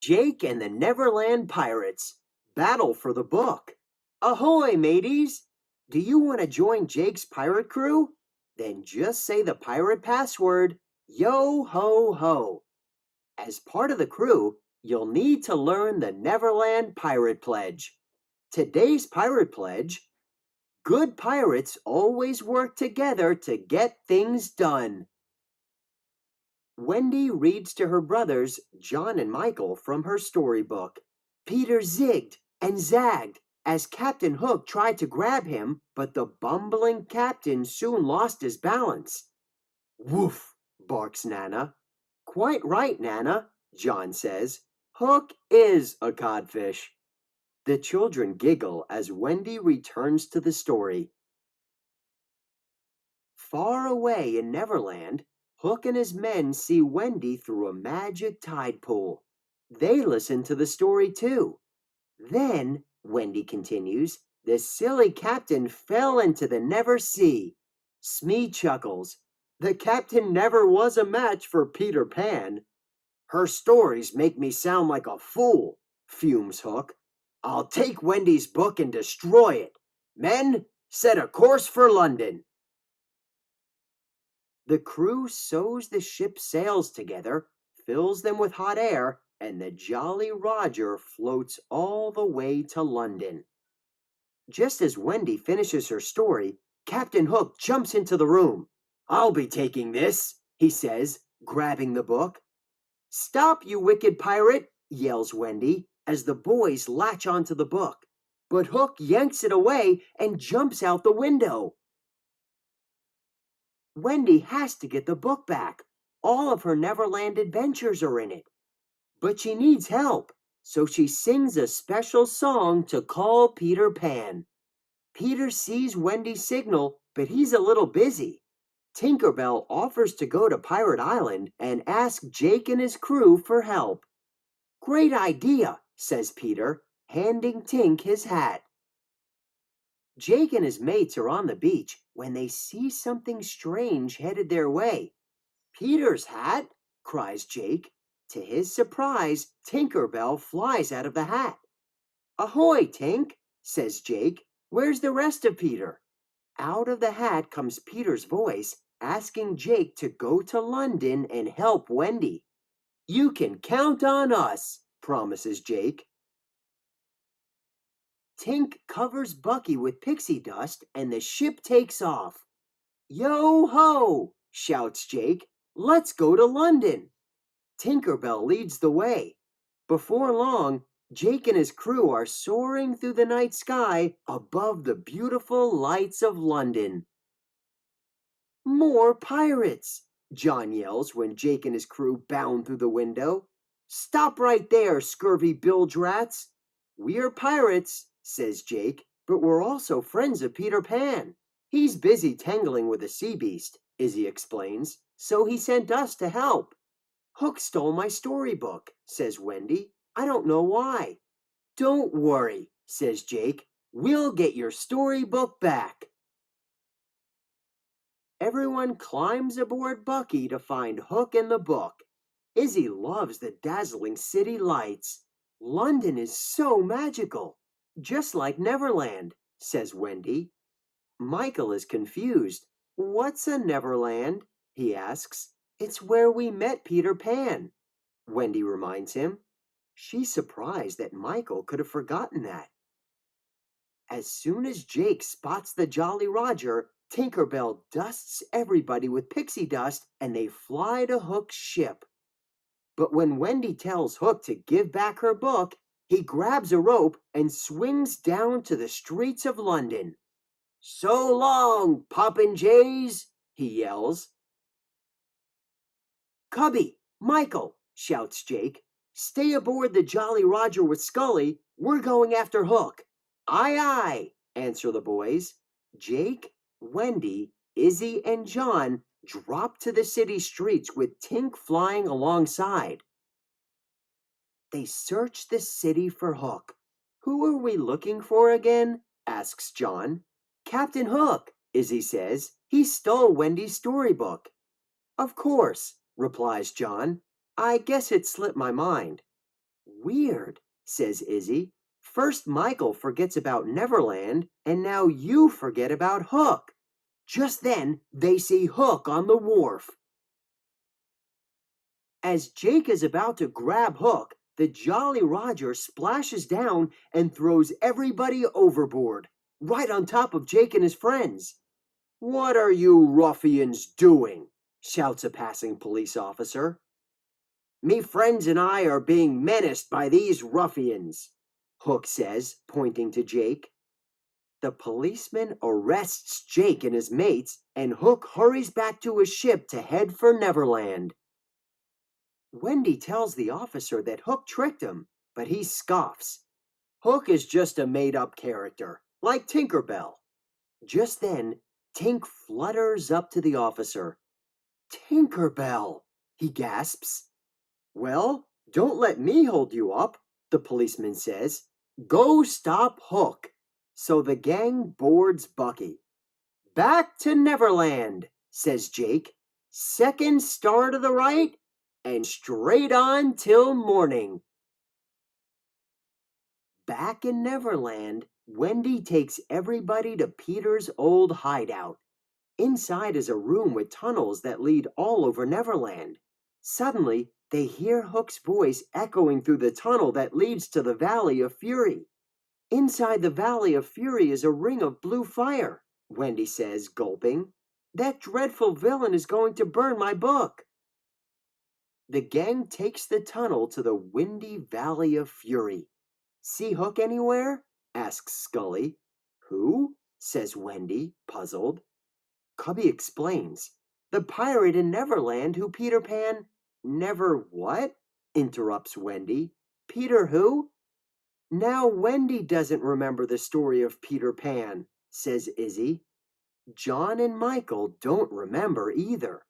Jake and the Neverland Pirates battle for the book. Ahoy, mateys! Do you want to join Jake's pirate crew? Then just say the pirate password, yo ho ho. As part of the crew, you'll need to learn the Neverland Pirate Pledge. Today's pirate pledge: good pirates always work together to get things done. Wendy reads to her brothers, John and Michael, from her storybook. Peter zigged and zagged as Captain Hook tried to grab him, but the bumbling captain soon lost his balance. Woof, barks Nana. Quite right, Nana, John says. Hook is a codfish. The children giggle as Wendy returns to the story. Far away in Neverland, Hook and his men see Wendy through a magic tide pool. They listen to the story too. Then, Wendy continues, the silly captain fell into the Never Sea. Smee chuckles. The captain never was a match for Peter Pan. Her stories make me sound like a fool, fumes Hook. I'll take Wendy's book and destroy it. Men, set a course for London. The crew sews the ship's sails together, fills them with hot air, and the Jolly Roger floats all the way to London. Just as Wendy finishes her story, Captain Hook jumps into the room. I'll be taking this, he says, grabbing the book. Stop, you wicked pirate, yells Wendy, as the boys latch onto the book. But Hook yanks it away and jumps out the window. Wendy has to get the book back. All of her Neverland adventures are in it. But she needs help, so she sings a special song to call Peter Pan. Peter sees Wendy's signal, but he's a little busy. Tinker Bell offers to go to Pirate Island and ask Jake and his crew for help. Great idea, says Peter, handing Tink his hat. Jake and his mates are on the beach when they see something strange headed their way. Peter's hat, cries Jake. To his surprise, Tinker Bell flies out of the hat. Ahoy, Tink, says Jake. Where's the rest of Peter? Out of the hat comes Peter's voice, asking Jake to go to London and help Wendy. You can count on us, promises Jake. Tink covers Bucky with pixie dust and the ship takes off. Yo ho, shouts Jake. Let's go to London. Tinker Bell leads the way. Before long, Jake and his crew are soaring through the night sky above the beautiful lights of London. More pirates, John yells when Jake and his crew bound through the window. Stop right there, scurvy bilge rats. We're pirates, says Jake, but we're also friends of Peter Pan. He's busy tangling with a sea beast, Izzy explains, so he sent us to help. Hook stole my storybook, says Wendy. I don't know why. Don't worry, says Jake. We'll get your storybook back. Everyone climbs aboard Bucky to find Hook and the book. Izzy loves the dazzling city lights. London is so magical, just like Neverland, says Wendy. Michael is confused. What's a Neverland? He asks. It's where we met Peter Pan, Wendy reminds him. She's surprised that Michael could have forgotten that. As soon as Jake spots the Jolly Roger, Tinker Bell dusts everybody with pixie dust and they fly to Hook's ship. But when Wendy tells Hook to give back her book, he grabs a rope and swings down to the streets of London. So long, popinjays, he yells. Cubby, Michael, shouts Jake. Stay aboard the Jolly Roger with Scully. We're going after Hook. Aye, aye, answer the boys. Jake, Wendy, Izzy, and John drop to the city streets with Tink flying alongside. They search the city for Hook. Who are we looking for again? Asks John. Captain Hook, Izzy says. He stole Wendy's storybook. Of course, replies John. I guess it slipped my mind. Weird, says Izzy. First Michael forgets about Neverland, and now you forget about Hook. Just then, they see Hook on the wharf. As Jake is about to grab Hook, the Jolly Roger splashes down and throws everybody overboard, right on top of Jake and his friends. "What are you ruffians doing?" shouts a passing police officer. "Me friends and I are being menaced by these ruffians," Hook says, pointing to Jake. The policeman arrests Jake and his mates, and Hook hurries back to his ship to head for Neverland. Wendy tells the officer that Hook tricked him, but he scoffs. Hook is just a made-up character, like Tinker Bell. Just then, Tink flutters up to the officer. "Tinker Bell," he gasps. "Well, don't let me hold you up," the policeman says. "Go stop Hook." So the gang boards Bucky. "Back to Neverland," says Jake. "Second star to the right, and straight on till morning." Back in Neverland, Wendy takes everybody to Peter's old hideout. Inside is a room with tunnels that lead all over Neverland. Suddenly, they hear Hook's voice echoing through the tunnel that leads to the Valley of Fury. "Inside the Valley of Fury is a ring of blue fire," Wendy says, gulping. "That dreadful villain is going to burn my book." The gang takes the tunnel to the windy Valley of Fury. "See Hook anywhere?" asks Scully. "Who?" says Wendy, puzzled. Cubby explains. "The pirate in Neverland who Peter Pan—" "Never what?" interrupts Wendy. "Peter who?" "Now Wendy doesn't remember the story of Peter Pan," says Izzy. John and Michael don't remember either.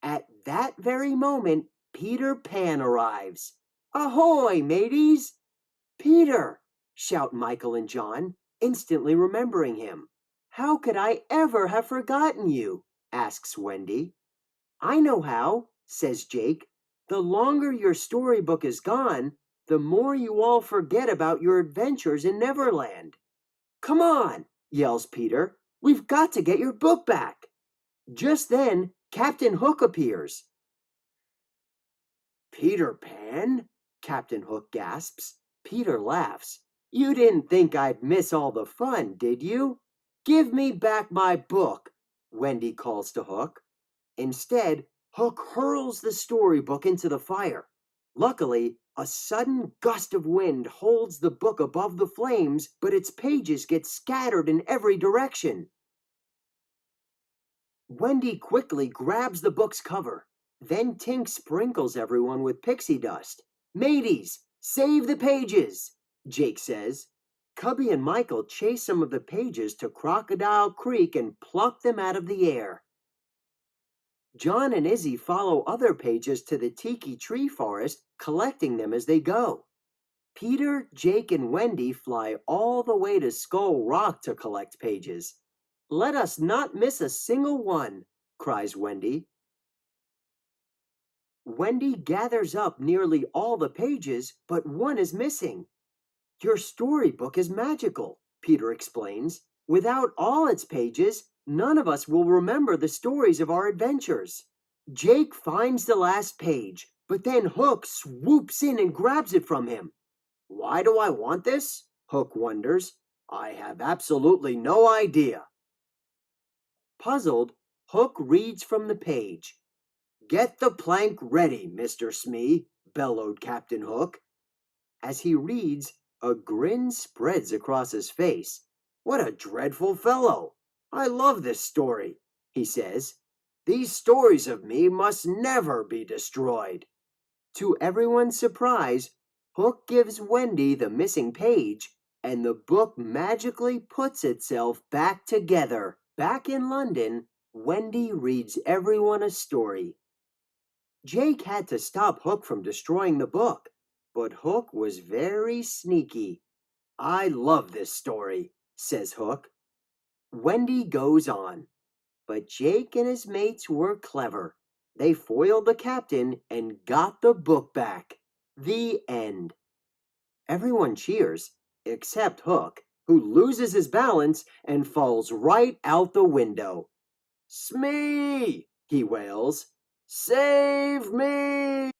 At that very moment, Peter Pan arrives. "Ahoy, mateys!" "Peter!" shout Michael and John, instantly remembering him. "How could I ever have forgotten you?" asks Wendy. "I know how," says Jake. "The longer your storybook is gone, the more you all forget about your adventures in Neverland." "Come on," yells Peter. "We've got to get your book back." Just then, Captain Hook appears. "Peter Pan?" Captain Hook gasps. Peter laughs. "You didn't think I'd miss all the fun, did you?" "Give me back my book," Wendy calls to Hook. Instead, Hook hurls the storybook into the fire. Luckily, a sudden gust of wind holds the book above the flames, but its pages get scattered in every direction. Wendy quickly grabs the book's cover. Then Tink sprinkles everyone with pixie dust. "Mateys, save the pages," Jake says. Cubby and Michael chase some of the pages to Crocodile Creek and pluck them out of the air. John and Izzy follow other pages to the Tiki Tree Forest, collecting them as they go. Peter, Jake, and Wendy fly all the way to Skull Rock to collect pages. "Let us not miss a single one," cries Wendy. Wendy gathers up nearly all the pages, but one is missing. "Your storybook is magical," Peter explains. "Without all its pages, none of us will remember the stories of our adventures." Jake finds the last page, but then Hook swoops in and grabs it from him. "Why do I want this?" Hook wonders. "I have absolutely no idea." Puzzled, Hook reads from the page. "Get the plank ready, Mr. Smee," bellowed Captain Hook. As he reads, a grin spreads across his face. "What a dreadful fellow! I love this story," he says. "These stories of me must never be destroyed." To everyone's surprise, Hook gives Wendy the missing page, and the book magically puts itself back together. Back in London, Wendy reads everyone a story. Jake had to stop Hook from destroying the book, but Hook was very sneaky. "I love this story," says Hook. Wendy goes on. But Jake and his mates were clever. They foiled the captain and got the book back. The end. Everyone cheers, except Hook, who loses his balance and falls right out the window. Smee! He wails. Save me!